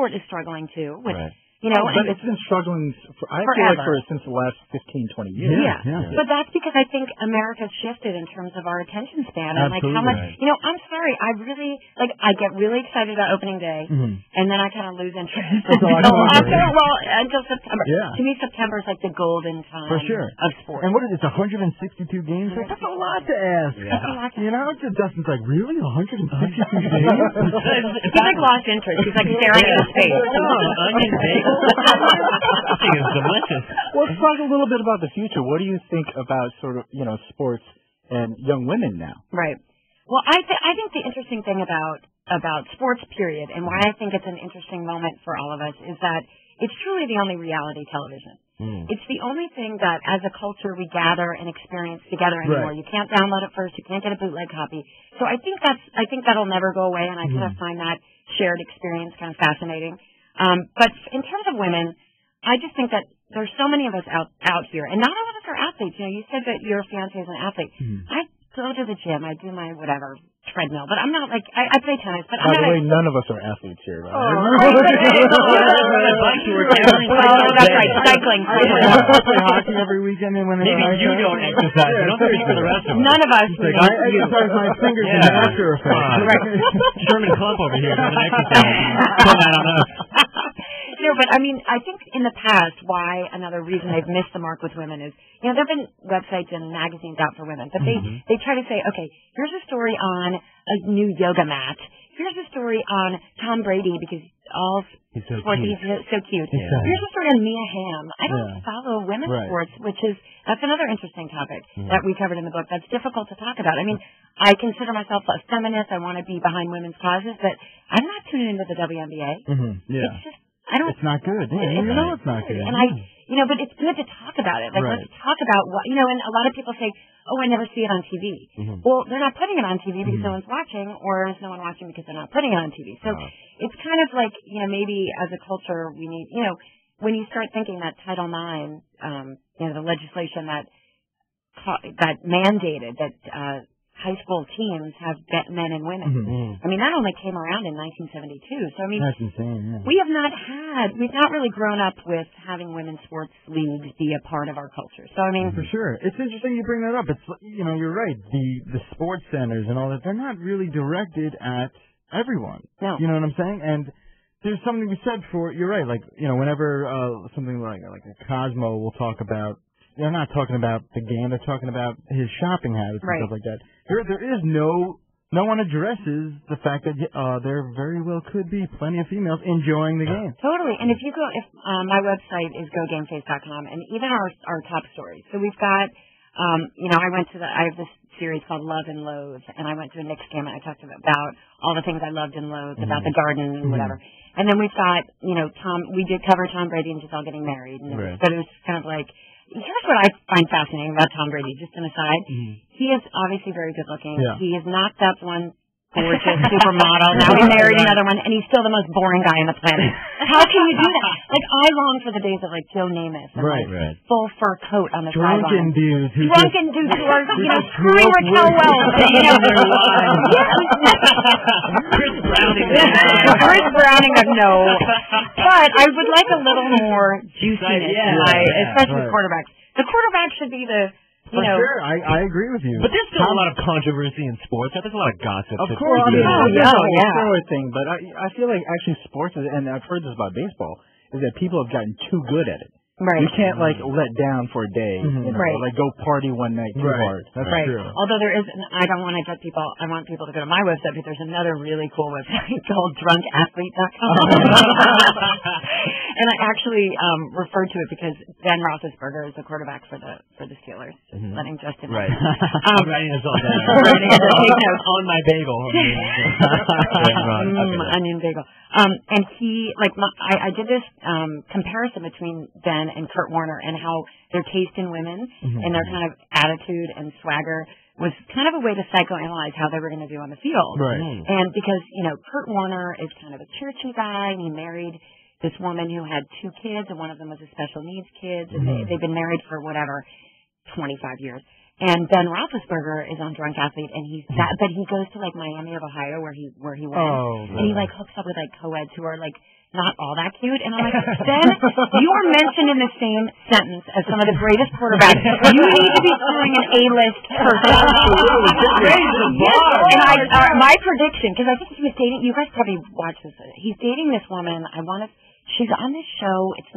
sport is struggling too. With, right. You know, but it's been struggling, I feel like, since the last 15, 20 years. Yeah. But that's because I think America's shifted in terms of our attention span. And like how much, you know, I'm sorry, I get really excited about opening day, and then I kind of lose interest until September. Yeah. To me, September is like the golden time of sports. And what is it, 162 games? That's a lot to ask. Yeah. That's a lot to you know, Dustin's like, really? 162 games? He's like lost interest. He's like staring at his face. Onion bagel? That thing is delicious. Well, let's talk a little bit about the future. What do you think about sort of, you know, sports and young women now? Right. Well, I think the interesting thing about sports, period, and why I think it's an interesting moment for all of us is that it's truly the only reality television. It's the only thing that, as a culture, we gather and experience together anymore. You can't download it first. You can't get a bootleg copy. So I think that'll never go away, and I kind of find that shared experience kind of fascinating. But in terms of women, I just think that there's so many of us out here, and not all of us are athletes. You know, you said that your fiance is an athlete. I go to the gym. I do my whatever treadmill, but I'm not like I play tennis. But by the way, none of us are athletes here. Right? That's right, cycling. I play hockey every weekend, and when maybe you don't exercise. You don't speak for the rest of us. None of us. I exercise my fingers in after effects. Sherman Clump over here doesn't exercise. Put that on us. No, but I mean, I think in the past, why another reason they've missed the mark with women is, you know, there have been websites and magazines out for women, but they try to say, okay, here's a story on a new yoga mat. Here's a story on Tom Brady because he's so sports, cute. He's so cute. Here's a story on Mia Hamm. I don't follow women's sports, that's another interesting topic that we covered in the book. That's difficult to talk about. I mean, I consider myself a feminist. I want to be behind women's causes, but I'm not tuning into the WNBA. It's just, it's not good. Yeah, you know it's not good. And but it's good to talk about it. Like, let's talk about what, and a lot of people say, oh, I never see it on TV. Well, they're not putting it on TV because no one's watching, or there's no one watching because they're not putting it on TV. So it's kind of like, maybe as a culture we need, when you start thinking that Title IX, the legislation that mandated that high school teams have men and women. I mean, that only came around in 1972. So, I mean, that's insane, we've not really grown up with having women's sports leagues be a part of our culture. So, I mean. For sure. It's interesting you bring that up. It's, you're right. The sports centers and all that, they're not really directed at everyone. No. You know what I'm saying? And there's something to be said for, you're right, like, whenever something like a Cosmo will talk about, they're not talking about the game. They're talking about his shopping habits and stuff like that. There is no one addresses the fact that there very well could be plenty of females enjoying the game. Totally. And if my website is gogameface.com, and even our top stories. So we've got, I have this series called Love and Loathe, and I went to a Knicks game and I talked about all the things I loved and loathed about the Garden and whatever. And then we've got, we did cover Tom Brady and Giselle getting married, but it was kind of like. Here's what I find fascinating about Tom Brady, just an aside. He is obviously very good looking. He has knocked up one gorgeous supermodel. Now he married another one, and he's still the most boring guy on the planet. How can you do that? Like, I long for the days of, like, Joe Namath and, full fur coat on the sideline. Drunken dudes who are, screwing Raquel Welch. Chris Browning. Chris Browning, no. But I would like a little more juiciness, especially with quarterbacks. The quarterback should be the... For sure, I agree with you. But there's still a lot of controversy in sports. There's a lot of gossip. Of course, it's a thing. But I feel like actually sports, and I've heard this about baseball, is that people have gotten too good at it. Right. You can't let down for a day, go party one night too hard. That's true. Although there is, I don't want to get people, I want people to go to my website, but there's another really cool website called drunkathlete.com. And I actually referred to it because Ben Roethlisberger is the quarterback for the Steelers, letting Justin know. I'm writing this all down. On my bagel. Onion bagel. And he, I did this comparison between Ben and Kurt Warner and how their taste in women and their kind of attitude and swagger was kind of a way to psychoanalyze how they were going to do on the field. Right. And because, Kurt Warner is kind of a churchy guy, and he married this woman who had 2 kids, and one of them was a special needs kid, and they've been married for 25 years. And Ben Roethlisberger is on Drunk Athlete, and but he goes to Miami of Ohio where he went, and he hooks up with co-eds who are not all that cute. And I'm like, then you are mentioned in the same sentence as some of the greatest quarterbacks. You need to be throwing an A-list person. And my prediction, because I think he was dating, you guys probably watched this, he's dating this woman, she's on this show, it's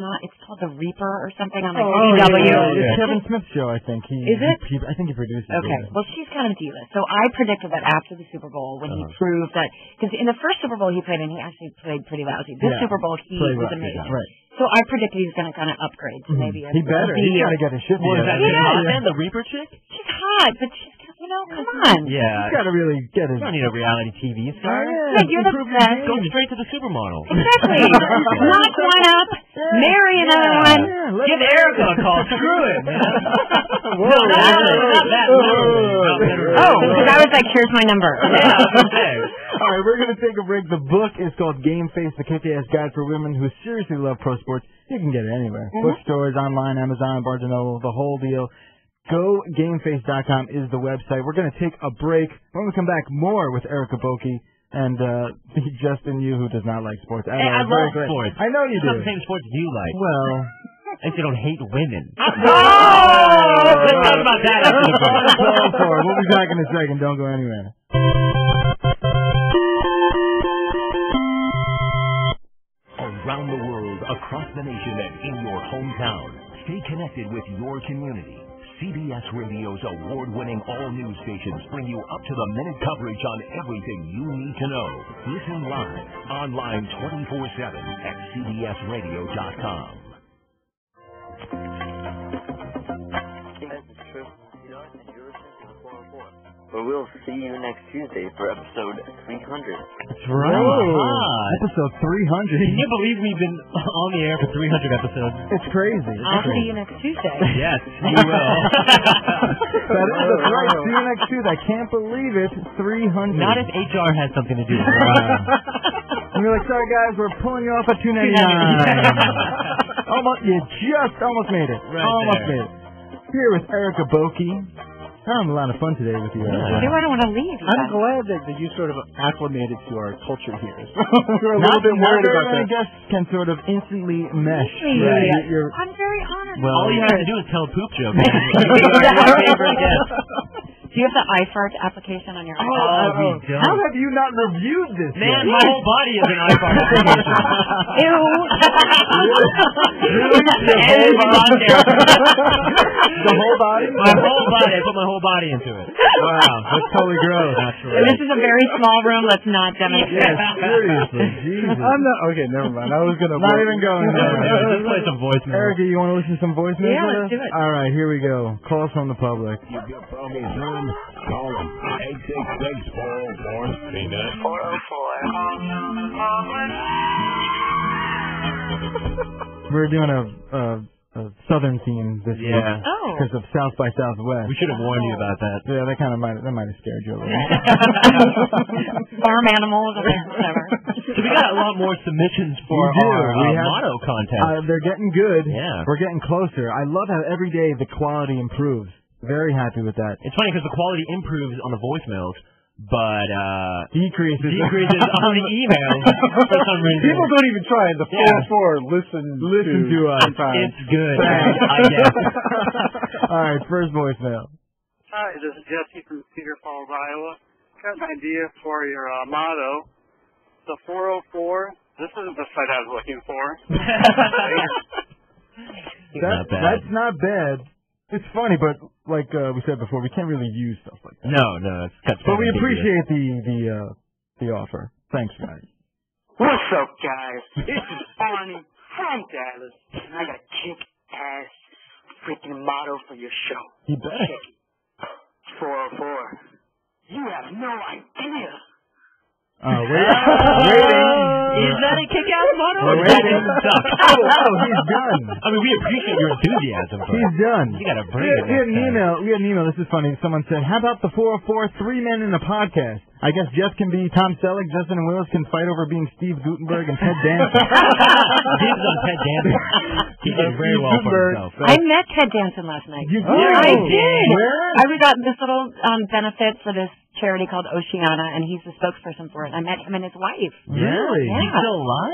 called The Reaper or something on CW. Yeah. It's Kevin Smith's show, I think. Is it? I think he produced it. Okay, well, she's kind of diva. So I predicted that after the Super Bowl, when he proved that, because in the first Super Bowl he played in, he actually played pretty lousy. This Super Bowl, he was amazing. Right. So I predicted he's going to kind of upgrade to maybe a He better. He's got to get his shit together. Is that hot then, the Reaper chick? She's hot, but she's, come on. Yeah. He's got to really get his... You don't need a reality TV star. Yeah, you're the best. Go straight to the supermodel. Exactly. Knock one up, marry another one. Give Erica a call. Screw it, man. Because I was like, here's my number. All right, we're going to take a break. The book is called Game Face, the kick-ass guide for women who seriously love pro sports. You can get it anywhere. Bookstores, online, Amazon, Barnes & Noble, the whole deal. GoGameFace.com is the website. We're going to take a break. When we come back, more with Erica Boki and Justin Yu, who does not like sports. Hey, I love sports. I know you do. What the same sports do you like? Well, I guess you don't hate women. Oh! Let's talk about that after the break. We'll be back in a second. Don't go anywhere. Around the world, across the nation, and in your hometown. Stay connected with your community. CBS Radio's award-winning all-news stations bring you up-to-the-minute coverage on everything you need to know. Listen live, online 24/7 at cbsradio.com. Well, we'll see you next Tuesday for episode 300. That's right. Episode 300. Can you believe we've been on the air for 300 episodes? It's crazy. I'll see you next Tuesday. Yes, you will. That's right. See you next Tuesday. I can't believe it. 300. Not if HR has something to do with it. And you're like, sorry guys, we're pulling you off at $2.99. You just almost made it. Almost made it. Here with Erica Boki. I'm a lot of fun today with you. I don't want to leave. I'm glad that you sort of acclimated to our culture here. We're a little bit worried about that. Guests can sort of instantly mesh. Right. I'm very honored. Well, all you have to do is tell a poop joke. Do you have the iFart application on your iPhone? Oh, we don't. How have you not reviewed this? Man, my whole body is an iFart application. Ew. The whole body? My whole body. I put my whole body into it. Wow, that's totally gross. Naturally. This is a very small room. Let's not demonstrate. Yes, seriously. Jesus. I'm not. Okay, never mind. I was going to. Not even going there. Let's play some voicemail. Erica, you want to listen to some voicemails? Yeah, let's do it. All right, here we go. Calls from the public. You get from his room, call him 866-404. 404. We're doing a southern theme this week because of South by Southwest. We should have warned you about that. Yeah, that might have scared you a little. Farm animals or whatever. So we got a lot more submissions for our motto contest. They're getting good. Yeah. We're getting closer. I love how every day the quality improves. Very happy with that. It's funny because the quality improves on the voicemails, but decreases on the emails for some reason. People don't even try. The 404 listen to us. It's good. I guess. All right, first voicemail. Hi, this is Jesse from Cedar Falls, Iowa. Got an idea for your motto. The 404. This isn't the site I was looking for. That's not bad. It's funny, but like we said before, we can't really use stuff like that. No, that's but we appreciate the offer. Thanks, guys. What's up, guys? This is Barney from Dallas, and I got a kick-ass freaking motto for your show. You bet. 404. You have no idea. Is that a kick-ass motto? He's done. I mean, we appreciate your enthusiasm. He's done. You got to bring it. We had an email. This is funny. Someone said, how about the 404 3 men in a podcast? I guess Jeff can be Tom Selleck, Justin and Willis can fight over being Steve Guttenberg and Ted Danson. Steve's on Ted Danson. He did very well for himself. I met Ted Danson last night. You did? I did. Where? I was at this little benefit for this charity called Oceana, and he's the spokesperson for it. I met him and his wife. Really? Yeah. He's still alive?